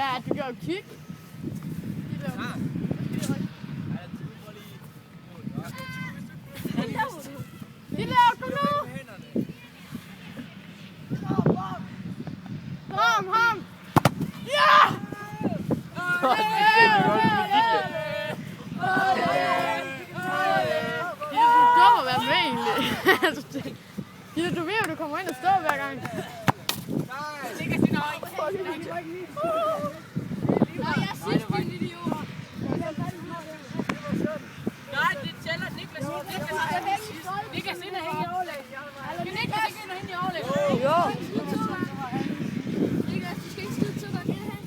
Ja, du gør kig. Lille, kom nu! Ham! Ja! Du dum at være med egentlig. Du ved jo, du kommer ind og står hver gang. Ligger sin øje. Nej, jeg synes, du er en idiot. Nej, det tæller Niklas. Niklas ind og hænge i overlæg. Kan Niklas ikke ind og hænge i overlæg? Jo. Niklas, du skal ikke skide til dig, kan jeg have?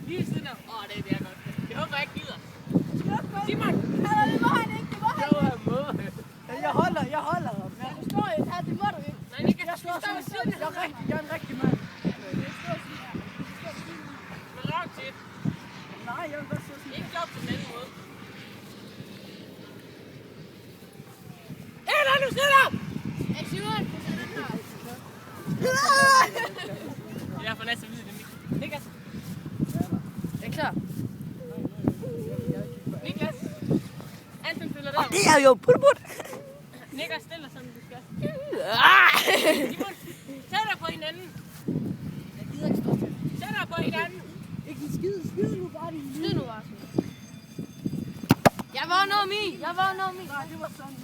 Lige siden af. Det er godt. Jeg håber, jeg ikke gider. Simon! Det må han ikke, det må han ikke. Jeg holder ham. Du står jo her, det må du ikke. Nej, Niklas, du står ved siden af. Jeg er en rigtig mand. Med røv til. Nej, jeg vil godt se sådan. Ikke klop på den anden måde. Eller nu stiller! Hey, Simon, du sætter den her. Jeg får næsten at vide det, Niklas. Er I klar? Niklas. Anton stiller der. Det er jo put. Niklas stiller som du skal. Simon, tag dig på hinanden. Jeg gider ikke stå til. Tag dig på hinanden. Ikke en skid nu bare din. Skyd nu bare. Jeg var noget min. Nej, det var sådan.